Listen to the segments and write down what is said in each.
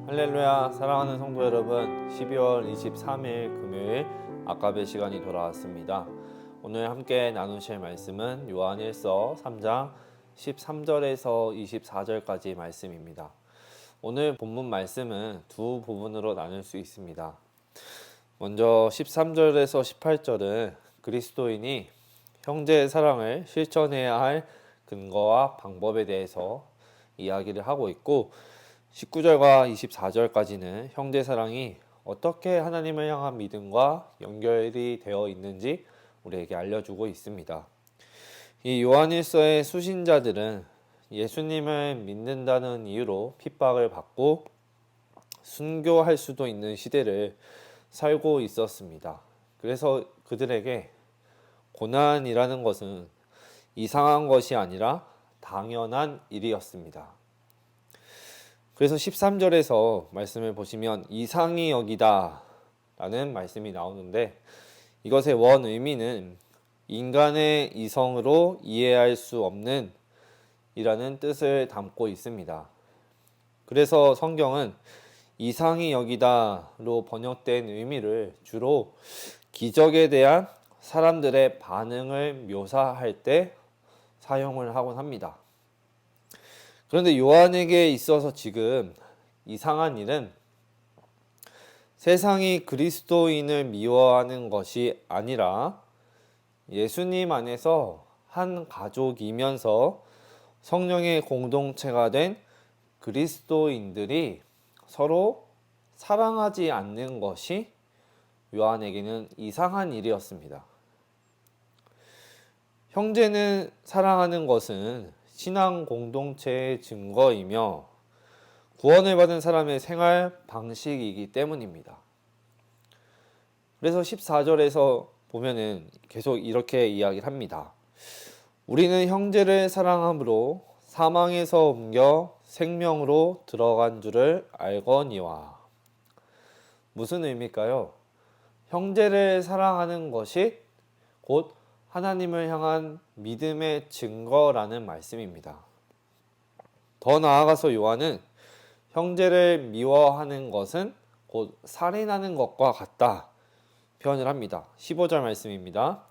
할렐루야. 사랑하는 성도 여러분, 12월 23일 금요일 아까베 시간이 돌아왔습니다. 오늘 함께 나누실 말씀은 요한일서 3장 13절에서 24절까지 말씀입니다. 오늘 본문 말씀은 두 부분으로 나눌 수 있습니다. 먼저 13절에서 18절은 그리스도인이 형제의 사랑을 실천해야 할 근거와 방법에 대해서 이야기를 하고 있고, 19절과 24절까지는 형제 사랑이 어떻게 하나님을 향한 믿음과 연결이 되어 있는지 우리에게 알려주고 있습니다. 이 요한일서의 수신자들은 예수님을 믿는다는 이유로 핍박을 받고 순교할 수도 있는 시대를 살고 있었습니다. 그래서 그들에게 고난이라는 것은 이상한 것이 아니라 당연한 일이었습니다. 그래서 13절에서 말씀을 보시면 이상히 여기다 라는 말씀이 나오는데, 이것의 원 의미는 인간의 이성으로 이해할 수 없는 이라는 뜻을 담고 있습니다. 그래서 성경은 이상히 여기다로 번역된 의미를 주로 기적에 대한 사람들의 반응을 묘사할 때 사용을 하곤 합니다. 그런데 요한에게 있어서 지금 이상한 일은 세상이 그리스도인을 미워하는 것이 아니라 예수님 안에서 한 가족이면서 성령의 공동체가 된 그리스도인들이 서로 사랑하지 않는 것이 요한에게는 이상한 일이었습니다. 형제는 사랑하는 것은 신앙 공동체의 증거이며 구원을 받은 사람의 생활 방식이기 때문입니다. 그래서 14절에서 보면은 계속 이렇게 이야기를 합니다. 우리는 형제를 사랑함으로 사망에서 옮겨 생명으로 들어간 줄을 알거니와. 무슨 의미일까요? 형제를 사랑하는 것이 곧 하나님을 향한 믿음의 증거라는 말씀입니다. 더 나아가서 요한은 형제를 미워하는 것은 곧 살인하는 것과 같다 표현을 합니다. 15절 말씀입니다.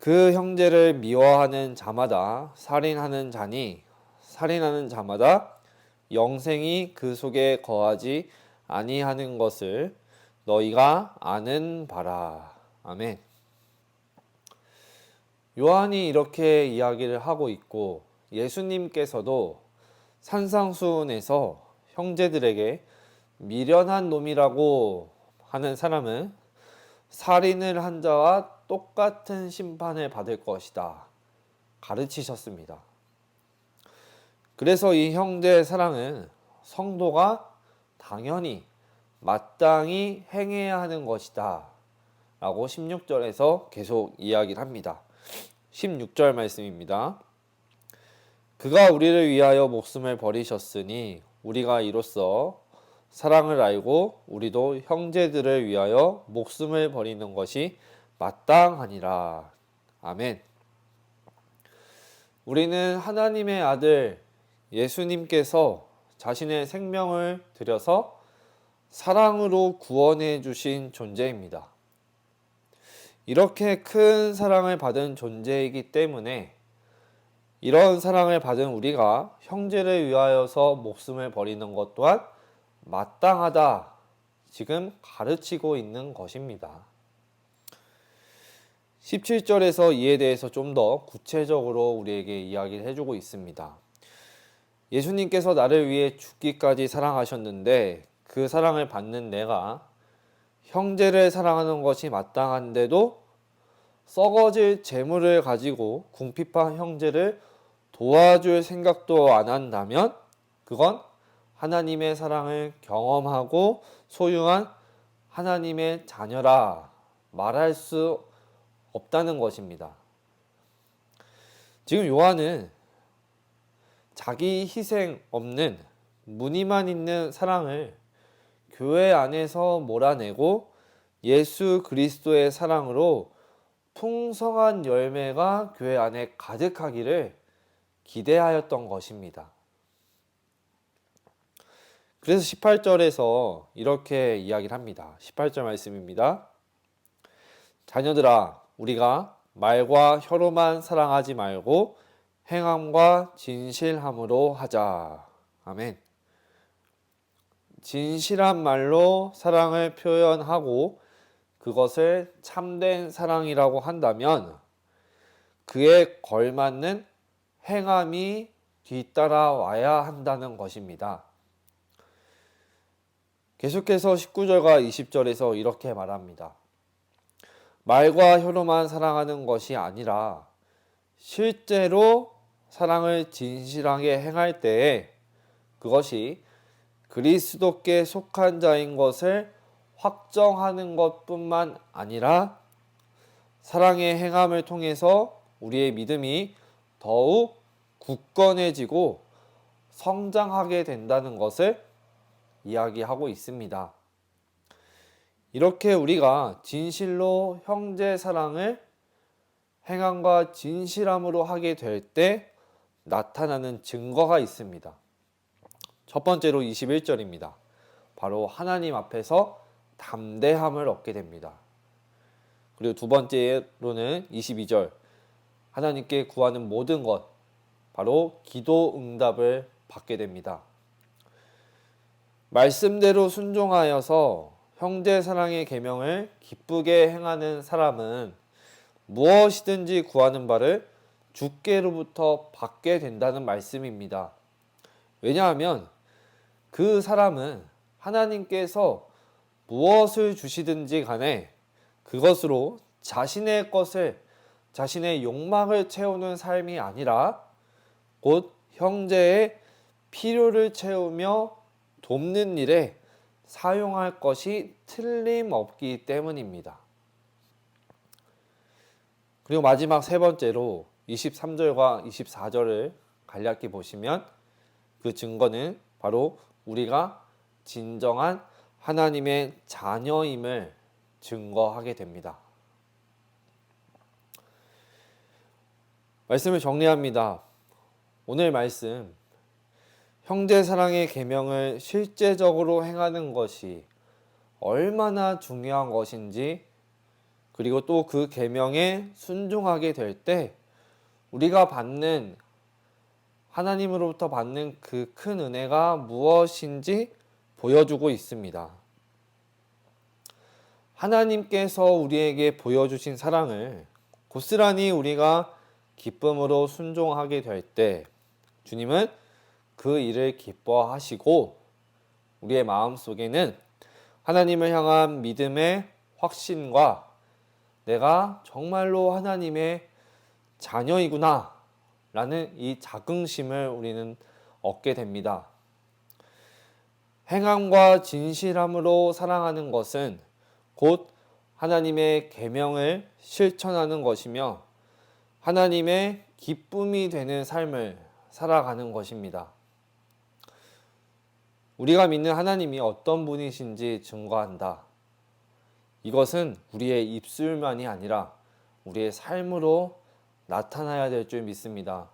그 형제를 미워하는 자마다 살인하는 자니 살인하는 자마다 영생이 그 속에 거하지 아니하는 것을 너희가 아는 바라. 아멘. 요한이 이렇게 이야기를 하고 있고, 예수님께서도 산상수훈에서 형제들에게 미련한 놈이라고 하는 사람은 살인을 한 자와 똑같은 심판을 받을 것이다 가르치셨습니다. 그래서 이 형제의 사랑은 성도가 당연히 마땅히 행해야 하는 것이다 라고 16절에서 계속 이야기를 합니다. 16절 말씀입니다. 그가 우리를 위하여 목숨을 버리셨으니 우리가 이로써 사랑을 알고 우리도 형제들을 위하여 목숨을 버리는 것이 마땅하니라. 아멘. 우리는 하나님의 아들 예수님께서 자신의 생명을 들여서 사랑으로 구원해 주신 존재입니다. 이렇게 큰 사랑을 받은 존재이기 때문에 이런 사랑을 받은 우리가 형제를 위하여서 목숨을 버리는 것 또한 마땅하다 지금 가르치고 있는 것입니다. 17절에서 이에 대해서 좀 더 구체적으로 우리에게 이야기를 해주고 있습니다. 예수님께서 나를 위해 죽기까지 사랑하셨는데 그 사랑을 받는 내가 형제를 사랑하는 것이 마땅한데도 썩어질 재물을 가지고 궁핍한 형제를 도와줄 생각도 안 한다면 그건 하나님의 사랑을 경험하고 소유한 하나님의 자녀라 말할 수 없다는 것입니다. 지금 요한은 자기 희생 없는 무늬만 있는 사랑을 교회 안에서 몰아내고 예수 그리스도의 사랑으로 풍성한 열매가 교회 안에 가득하기를 기대하였던 것입니다. 그래서 18절에서 이렇게 이야기를 합니다. 18절 말씀입니다. 자녀들아, 우리가 말과 혀로만 사랑하지 말고 행함과 진실함으로 하자. 아멘. 진실한 말로 사랑을 표현하고 그것을 참된 사랑이라고 한다면 그에 걸맞는 행함이 뒤따라와야 한다는 것입니다. 계속해서 19절과 20절에서 이렇게 말합니다. 말과 혀로만 사랑하는 것이 아니라 실제로 사랑을 진실하게 행할 때에 그것이 그리스도께 속한 자인 것을 확정하는 것뿐만 아니라 사랑의 행함을 통해서 우리의 믿음이 더욱 굳건해지고 성장하게 된다는 것을 이야기하고 있습니다. 이렇게 우리가 진실로 형제 사랑을 행함과 진실함으로 하게 될 때 나타나는 증거가 있습니다. 첫 번째로 21절입니다. 바로 하나님 앞에서 담대함을 얻게 됩니다. 그리고 두 번째로는 22절, 하나님께 구하는 모든 것, 바로 기도 응답을 받게 됩니다. 말씀대로 순종하여서 형제 사랑의 계명을 기쁘게 행하는 사람은 무엇이든지 구하는 바를 주께로부터 받게 된다는 말씀입니다. 왜냐하면 그 사람은 하나님께서 무엇을 주시든지 간에 그것으로 자신의 것을, 자신의 욕망을 채우는 삶이 아니라 곧 형제의 필요를 채우며 돕는 일에 사용할 것이 틀림없기 때문입니다. 그리고 마지막 세 번째로 23절과 24절을 간략히 보시면 그 증거는 바로 우리가 진정한 하나님의 자녀임을 증거하게 됩니다. 말씀을 정리합니다. 오늘 말씀, 형제 사랑의 계명을 실제적으로 행하는 것이 얼마나 중요한 것인지, 그리고 또 그 계명에 순종하게 될 때 우리가 받는, 하나님으로부터 받는 그 큰 은혜가 무엇인지 보여주고 있습니다. 하나님께서 우리에게 보여주신 사랑을 고스란히 우리가 기쁨으로 순종하게 될 때 주님은 그 일을 기뻐하시고 우리의 마음속에는 하나님을 향한 믿음의 확신과 내가 정말로 하나님의 자녀이구나 라는 이 자긍심을 우리는 얻게 됩니다. 행함과 진실함으로 사랑하는 것은 곧 하나님의 계명을 실천하는 것이며 하나님의 기쁨이 되는 삶을 살아가는 것입니다. 우리가 믿는 하나님이 어떤 분이신지 증거한다. 이것은 우리의 입술만이 아니라 우리의 삶으로 나타나야 될 줄 믿습니다.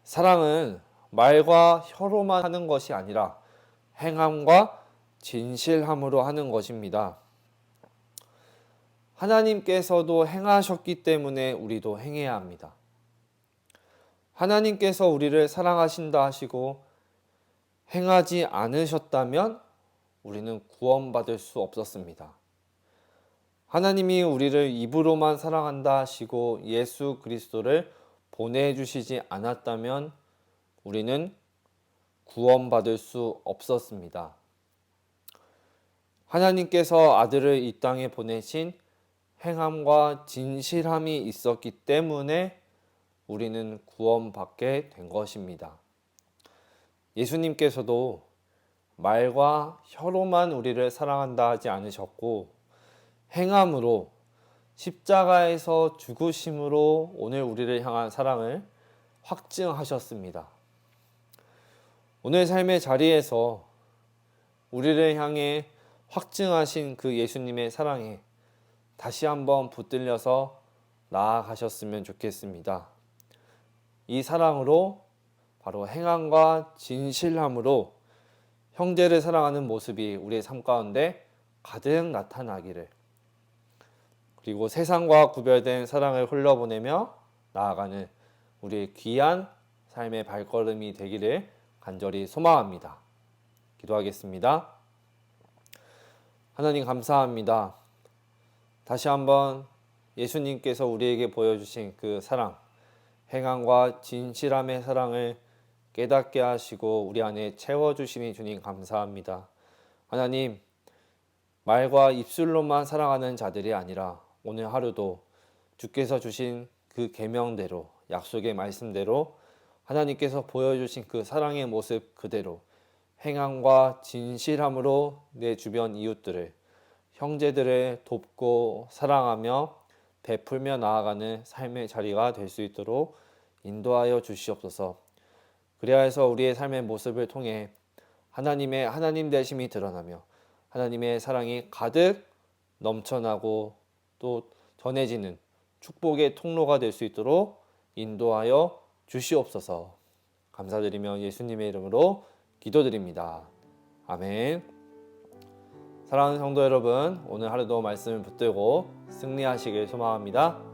사랑은 말과 혀로만 하는 것이 아니라 행함과 진실함으로 하는 것입니다. 하나님께서도 행하셨기 때문에 우리도 행해야 합니다. 하나님께서 우리를 사랑하신다 하시고 행하지 않으셨다면 우리는 구원받을 수 없었습니다. 하나님이 우리를 입으로만 사랑한다 하시고 예수 그리스도를 보내주시지 않았다면 우리는 구원받을 수 없었습니다. 하나님께서 아들을 이 땅에 보내신 행함과 진실함이 있었기 때문에 우리는 구원받게 된 것입니다. 예수님께서도 말과 혀로만 우리를 사랑한다 하지 않으셨고 행함으로 십자가에서 죽으심으로 오늘 우리를 향한 사랑을 확증하셨습니다. 오늘 삶의 자리에서 우리를 향해 확증하신 그 예수님의 사랑에 다시 한번 붙들려서 나아가셨으면 좋겠습니다. 이 사랑으로 바로 행함과 진실함으로 형제를 사랑하는 모습이 우리의 삶 가운데 가득 나타나기를, 그리고 세상과 구별된 사랑을 흘려보내며 나아가는 우리의 귀한 삶의 발걸음이 되기를 간절히 소망합니다. 기도하겠습니다. 하나님 감사합니다. 다시 한번 예수님께서 우리에게 보여주신 그 사랑, 행함과 진실함의 사랑을 깨닫게 하시고 우리 안에 채워주시니 주님 감사합니다. 하나님, 말과 입술로만 사랑하는 자들이 아니라 오늘 하루도 주께서 주신 그 계명대로, 약속의 말씀대로 하나님께서 보여주신 그 사랑의 모습 그대로 행함과 진실함으로 내 주변 이웃들을, 형제들을 돕고 사랑하며 베풀며 나아가는 삶의 자리가 될 수 있도록 인도하여 주시옵소서. 그래야 해서 우리의 삶의 모습을 통해 하나님의 하나님 되심이 드러나며 하나님의 사랑이 가득 넘쳐나고 또 전해지는 축복의 통로가 될 수 있도록 인도하여 주시옵소서. 감사드리며 예수님의 이름으로 기도드립니다. 아멘. 사랑하는 성도 여러분, 오늘 하루도 말씀을 붙들고 승리하시길 소망합니다.